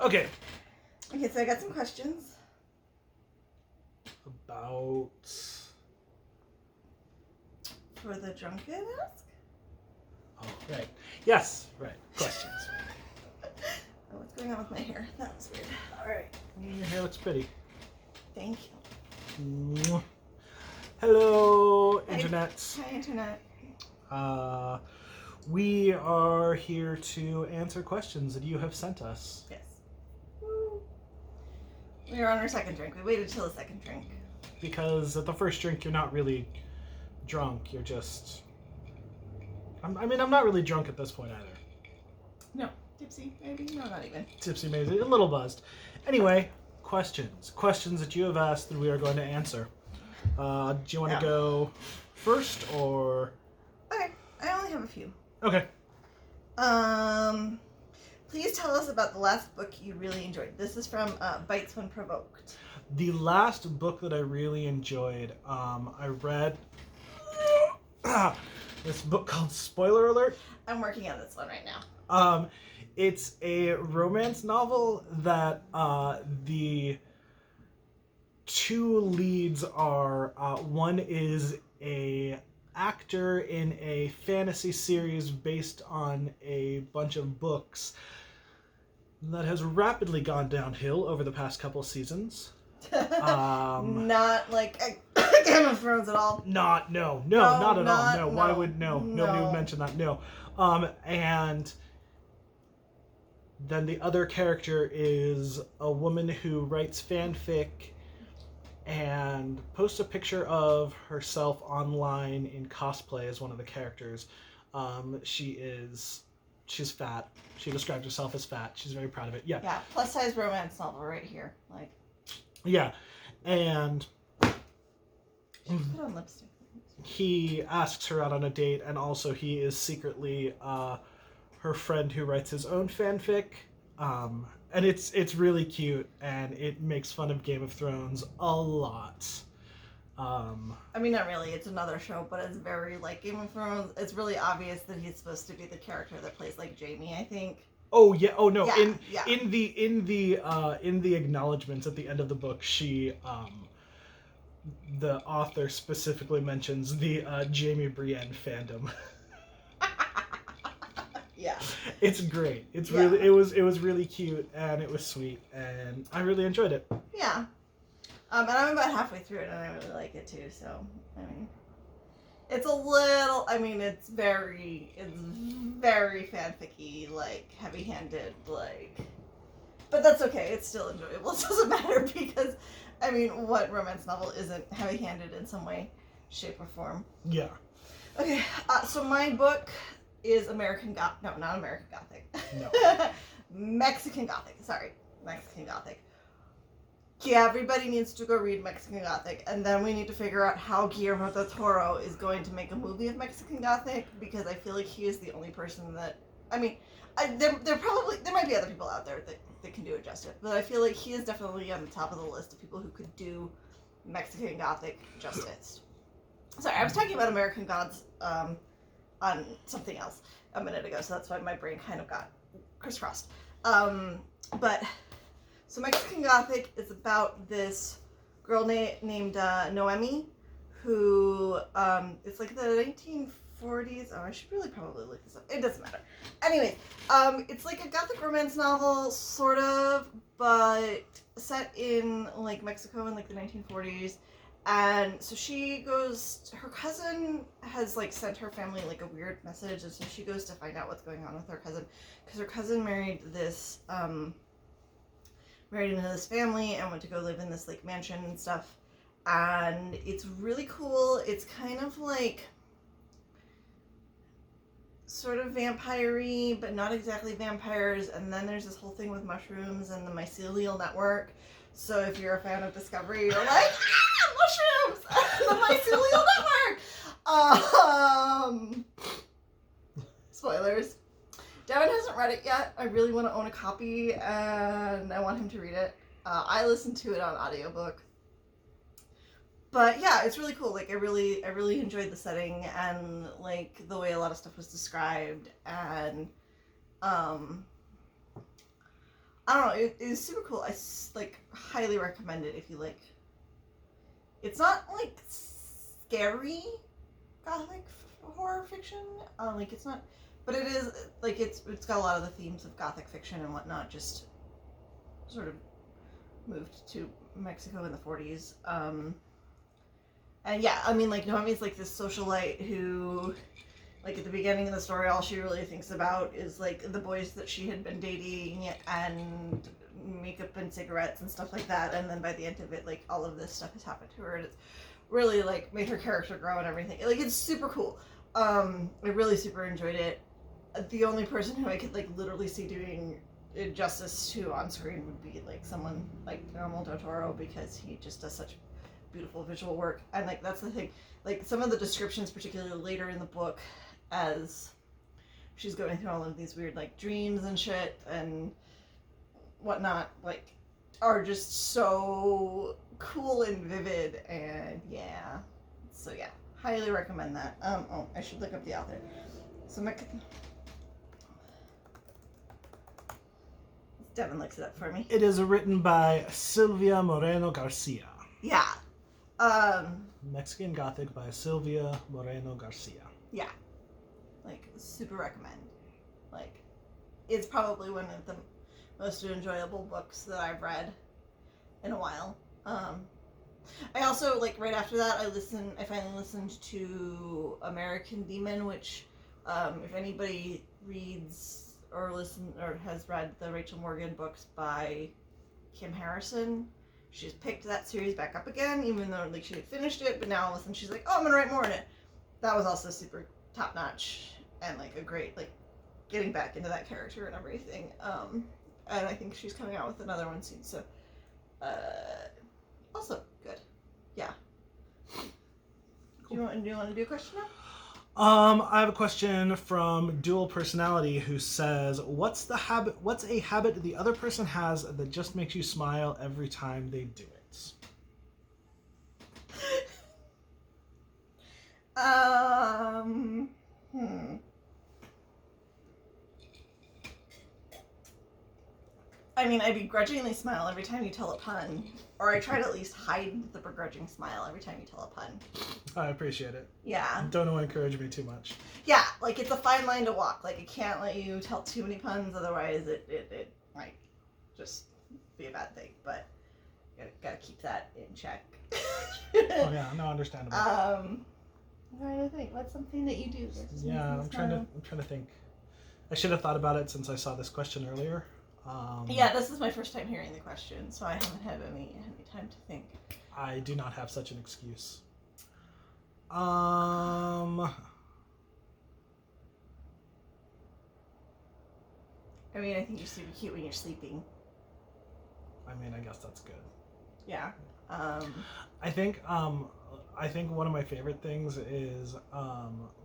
Okay. Okay, so I got some questions. About... For the Drunken ask? Oh, right. Yes, right. Questions. Oh, what's going on with my hair? That was weird. Alright. Your hair looks pretty. Thank you. Mwah. Hello, Internet. Hi, Internet. We are here to answer questions that you have sent us. Yes. Woo. We are on our second drink. We waited till the second drink. Because at the first drink, you're not really drunk. You're just... I'm not really drunk at this point either. No. Tipsy, maybe? No, not even. Tipsy, maybe. A little buzzed. Anyway, questions. Questions that you have asked that we are going to answer. Do you want to go first, or... Okay. I only have a few. Okay. Please tell us about the last book you really enjoyed. This is from Bites When Provoked. The last book that I really enjoyed, I read this book called Spoiler Alert. I'm working on this one right now. It's a romance novel that the two leads are, one is a actor in a fantasy series based on a bunch of books that has rapidly gone downhill over the past couple seasons. Not like Game of Thrones at all. Not at all. No, why would nobody would mention that. No. And then the other character is a woman who writes fanfic and posts a picture of herself online in cosplay as one of the characters. She's fat. She describes herself as fat. She's very proud of it. Yeah. Yeah, plus size romance novel right here. Like. Yeah, and She put on lipstick. he asks her out on a date, and also he is secretly her friend who writes his own fanfic. And it's really cute, and it makes fun of Game of Thrones a lot. I mean, not really. It's another show, but it's very like Game of Thrones. It's really obvious that he's supposed to be the character that plays like Jaime, I think. Oh yeah. Oh no. Yeah, In the acknowledgments at the end of the book, the author specifically mentions the Jaime Brienne fandom. Yeah. It's great. It's really it was really cute, and it was sweet, and I really enjoyed it. Yeah. And I'm about halfway through it, and I really like it too. So I mean, it's a little. I mean, it's very fanficky, like heavy-handed, like. But that's okay. It's still enjoyable. It doesn't matter because, I mean, what romance novel isn't heavy-handed in some way, shape, or form? Yeah. Okay. So my book is American Gothic. No, not American Gothic. No. Mexican Gothic. Sorry, Mexican Gothic. Yeah, everybody needs to go read Mexican Gothic, and then we need to figure out how Guillermo del Toro is going to make a movie of Mexican Gothic, because I feel like he is the only person that, I mean, there might be other people out there that can do it justice, but I feel like he is definitely on the top of the list of people who could do Mexican Gothic justice. Sorry, I was talking about American Gods on something else a minute ago, so that's why my brain kind of got crisscrossed. But... So Mexican Gothic is about this girl named Noemi, who it's like the 1940s. Oh, I should really probably look this up. It doesn't matter. Anyways, it's like a Gothic romance novel, sort of, but set in like Mexico in like the 1940s. And so she goes. Her cousin has like sent her family like a weird message, and so she goes to find out what's going on with her cousin, because her cousin married into this family and went to go live in this like mansion and stuff, and it's really cool. It's kind of like sort of vampire-y, but not exactly vampires, and then there's this whole thing with mushrooms and the mycelial network. So if you're a fan of Discovery, you're like, mushrooms! The mycelial network! Spoilers. Devin hasn't read it yet. I really want to own a copy, and I want him to read it. I listened to it on audiobook. But yeah, it's really cool. Like I really enjoyed the setting and like the way a lot of stuff was described, and I don't know. It is super cool. I like highly recommend it if you like. It's not like scary gothic horror fiction. Like it's not, but it is like it's got a lot of the themes of gothic fiction and whatnot. Just sort of moved to Mexico in the 40s. And yeah, I mean, like Noemi's like this socialite who, like at the beginning of the story, all she really thinks about is like the boys that she had been dating and makeup and cigarettes and stuff like that. And then by the end of it, like all of this stuff has happened to her, and it's really like made her character grow and everything. Like it's super cool. I really super enjoyed it. The only person who I could like literally see doing justice to on screen would be like someone like Guillermo del Toro, because he just does such beautiful visual work. And like that's the thing, like some of the descriptions, particularly later in the book, as she's going through all of these weird like dreams and shit and whatnot, like are just so cool and vivid. And yeah, so yeah, highly recommend that. Oh, I should look up the author. So Devin looks it up for me. It is written by Silvia Moreno Garcia. Yeah. Mexican Gothic by Silvia Moreno Garcia. Yeah. Like, super recommend. Like, it's probably one of the most enjoyable books that I've read in a while. I also, like, right after that, I finally listened to American Demon, which, if anybody reads or has read the Rachel Morgan books by Kim Harrison, she's picked that series back up again, even though like she had finished it, but now all of a sudden she's like, oh, I'm gonna write more in it. That was also super top notch and like a great like getting back into that character and everything. And I think she's coming out with another one soon, so also good. Yeah. Cool. Do you want to do a question now? I have a question from Dual Personality who says, what's a habit the other person has that just makes you smile every time they do it? I mean, I begrudgingly smile every time you tell a pun, or I try to at least hide the begrudging smile every time you tell a pun. I appreciate it. Yeah. Don't encourage me too much. Yeah, like it's a fine line to walk. Like I can't let you tell too many puns, otherwise it might just be a bad thing. But gotta keep that in check. Oh yeah, no, understandable. I'm trying to think. What's something that you do? Yeah, I'm trying to think. I should have thought about it since I saw this question earlier. Yeah, this is my first time hearing the question, so I haven't had any time to think. I do not have such an excuse. I mean, I think you're super cute when you're sleeping. I mean, I guess that's good. Yeah. I think one of my favorite things is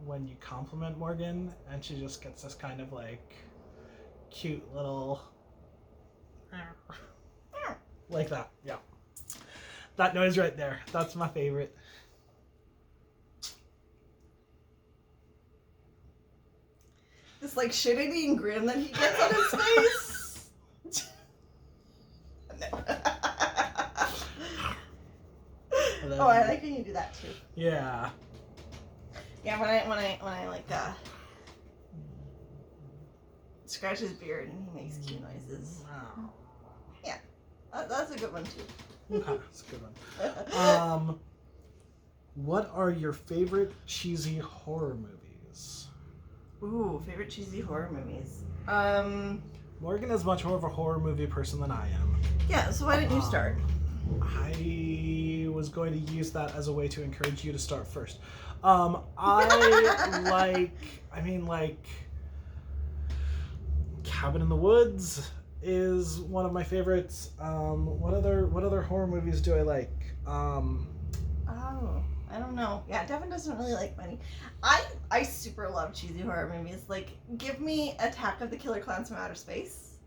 when you compliment Morgan and she just gets this kind of like cute little like that. Yeah. That noise right there. That's my favorite. This like shit-eating grin that he gets on his face. Oh, I like when you do that too. Yeah. Yeah, when I like scratch his beard and he makes cute noises. Wow. Yeah, that's a good one too. Okay, that's a good one. What are your favorite cheesy horror movies? Ooh, favorite cheesy horror movies. Morgan is much more of a horror movie person than I am. Yeah, so why didn't you start? I was going to use that as a way to encourage you to start first. I like Cabin in the Woods is one of my favorites. What other horror movies do I like? Oh, I don't know. Yeah, Devin doesn't really like many. I super love cheesy horror movies. Like, give me Attack of the Killer Clowns from Outer Space,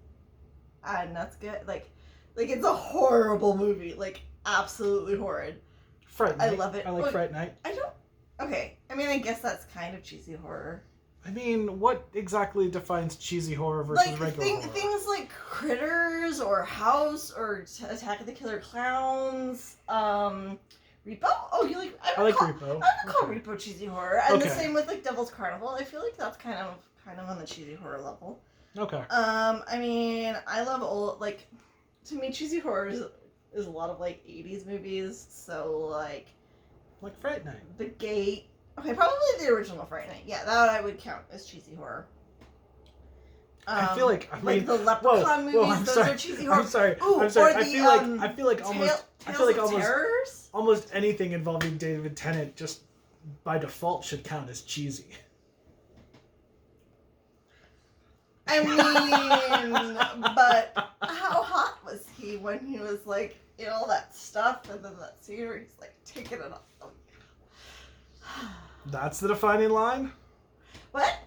and that's good. Like it's a horrible movie. Like, absolutely horrid. Fright Night. I love it. I like Fright Night. I don't. Okay, I mean, I guess that's kind of cheesy horror. I mean, what exactly defines cheesy horror versus Like regular horror? things like Critters or House or Attack of the Killer Clowns. Repo? Oh, you like? I like Repo. I would call Okay. Repo cheesy horror, and the Okay. same with like Devil's Carnival. I feel like that's kind of on the cheesy horror level. Okay. I mean, I love old like. To me, cheesy horror is a lot of like 80s movies. So like Fright Night. The Gate. Okay, probably the original Fright Night. Yeah, that I would count as cheesy horror. I feel like the Leprechaun movies. I'm those sorry. are cheesy horror. I'm sorry. Ooh, I'm sorry. or I feel like Tales of Terrors? almost anything involving David Tennant just by default should count as cheesy. I mean, but how hot was he when he was like in all that stuff, and then that scene where he's like taking it off? Oh, yeah. That's the defining line? What?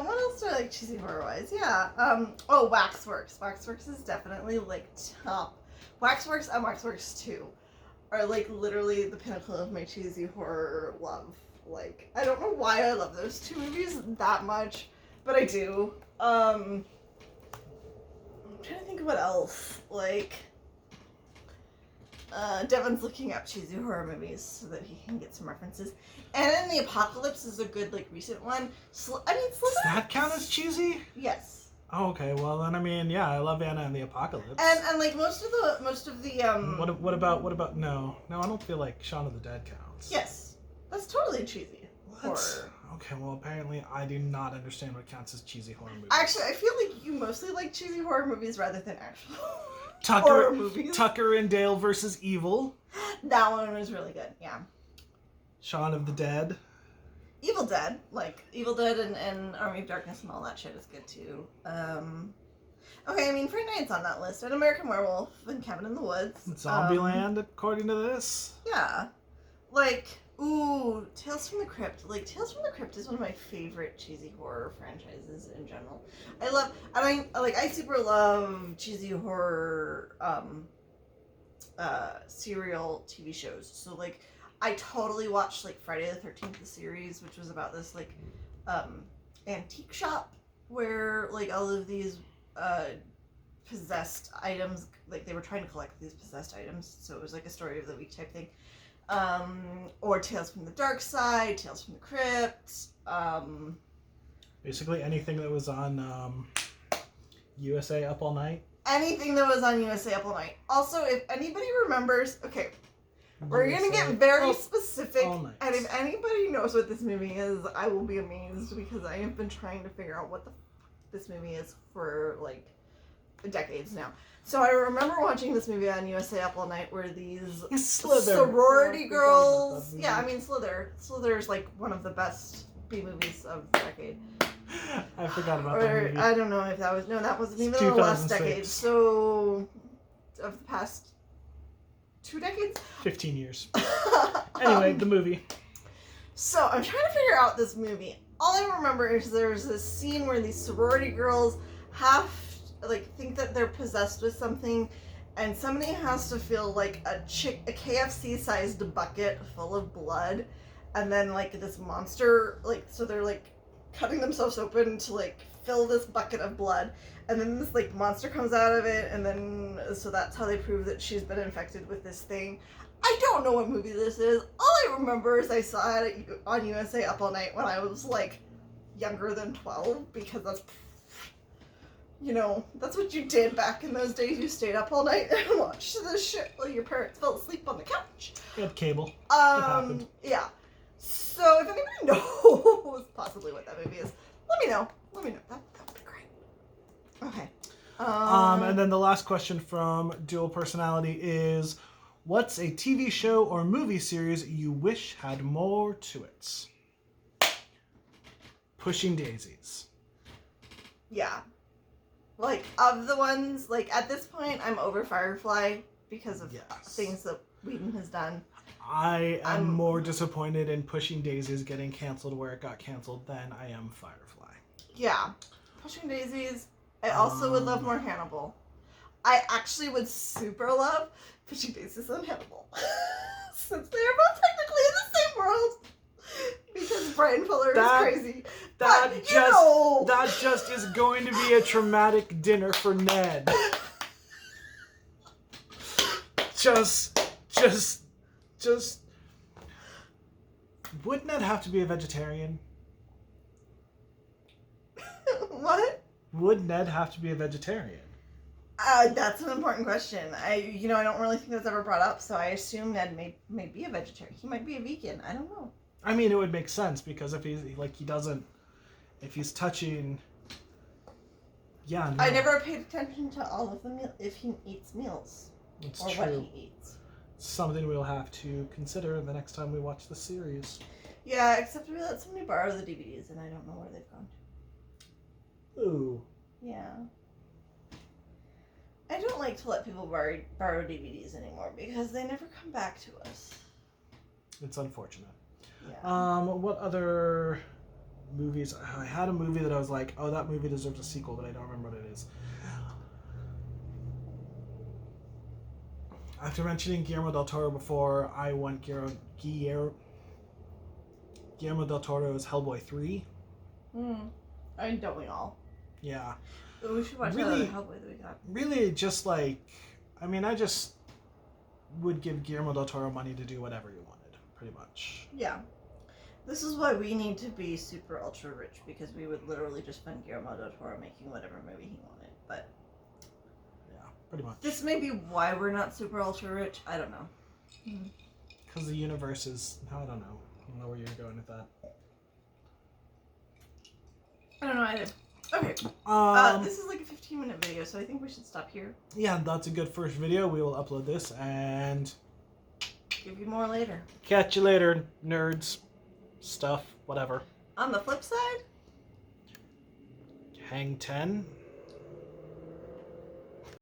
What else do I like cheesy horror wise? Yeah. Waxworks. Waxworks is definitely like top. Waxworks and Waxworks 2 are like literally the pinnacle of my cheesy horror love. Like, I don't know why I love those two movies that much, but I do. I'm trying to think of what else. Like, Devin's looking up cheesy horror movies so that he can get some references. And then The Apocalypse is a good, like, recent one. Does that count as cheesy? Yes. Oh, okay. Well, then I mean, yeah, I love Anna and the Apocalypse. And like most of the What about no, I don't feel like Shaun of the Dead counts. Yes, that's totally cheesy horror. Okay, well apparently I do not understand what counts as cheesy horror movies. Actually, I feel like you mostly like cheesy horror movies rather than actual horror movies. Tucker and Dale versus Evil. That one was really good. Yeah. Shaun of the Dead. Evil Dead, like Evil Dead and Army of Darkness and all that shit is good too. Okay, I mean Fright Night's on that list, and American Werewolf and Cabin in the Woods. Zombieland, according to this. Yeah, like Tales from the Crypt. Like Tales from the Crypt is one of my favorite cheesy horror franchises in general. I super love cheesy horror serial TV shows. So like. I totally watched like Friday the 13th, the series, which was about this like antique shop where like all of these possessed items, like they were trying to collect these possessed items, so it was like a story of the week type thing. Or Tales from the Dark Side, Tales from the Crypt. Basically anything that was on USA Up All Night. Anything that was on USA Up All Night. Also, if anybody remembers, okay. We're going to get very specific, and if anybody knows what this movie is, I will be amazed, because I have been trying to figure out what this movie is for, like, decades now. So I remember watching this movie on USA Up All Night where these sorority girls... Yeah, I mean, Slither. Slither is, like, one of the best B-movies of the decade. I forgot about that movie. I don't know if that was... No, that wasn't even the last decade. So, of the past... 2 decades? 15 years. Anyway, the movie. So, I'm trying to figure out this movie. All I remember is there's this scene where these sorority girls think that they're possessed with something, and somebody has to fill, like, a KFC-sized bucket full of blood, and then, like, this monster, like, so they're, like, cutting themselves open to, like, fill this bucket of blood. And then this, like, monster comes out of it, and then, so that's how they prove that she's been infected with this thing. I don't know what movie this is. All I remember is I saw it on USA Up All Night when I was, like, younger than 12, because that's, you know, that's what you did back in those days. You stayed up all night and watched this shit while your parents fell asleep on the couch. We had cable. It happened. Yeah. So if anybody knows possibly what that movie is, let me know. That would be great. Okay. And then the last question from Dual Personality is, what's a TV show or movie series you wish had more to it? Pushing Daisies. Yeah. Like, of the ones, like, at this point, I'm over Firefly because of things that Whedon has done. I am more disappointed in Pushing Daisies getting canceled where it got canceled than I am Firefly. Yeah. Pushing Daisies. I also would love more Hannibal. I actually would super love pushing bases on Hannibal. Since they are both technically in the same world. Because Brian Fuller is crazy. That just is going to be a traumatic dinner for Ned. Just. Would Ned have to be a vegetarian? What? Would Ned have to be a vegetarian? That's an important question. I don't really think that's ever brought up, so I assume Ned may be a vegetarian. He might be a vegan. I don't know. I mean, it would make sense because if he's touching. Yeah. No. I never paid attention to all of the meal if he eats meals It's or true. what he eats. Something we'll have to consider the next time we watch the series. Yeah, except we let somebody borrow the DVDs, and I don't know where they've gone to. Ooh. Yeah. I don't like to let people borrow DVDs anymore because they never come back to us. It's unfortunate. Yeah. What other movies? I had a movie that I was like, oh, that movie deserves a sequel, but I don't remember what it is. After mentioning Guillermo del Toro before, I want Guillermo del Toro's Hellboy 3. I mean, don't we all? Yeah. We should watch Really, that other Hellboy that we got. Really, just like, I mean, I just would give Guillermo del Toro money to do whatever he wanted, pretty much. Yeah. This is why we need to be super ultra rich, because we would literally just fund Guillermo del Toro making whatever movie he wanted. But yeah, pretty much. This may be why we're not super ultra rich. I don't know. Because the universe is, I don't know. I don't know where you're going with that. I don't know either. Okay. This is like a 15-minute video, so I think we should stop here. Yeah, that's a good first video. We will upload this and give you more later. Catch you later, nerds. Stuff, whatever. On the flip side, Hang 10.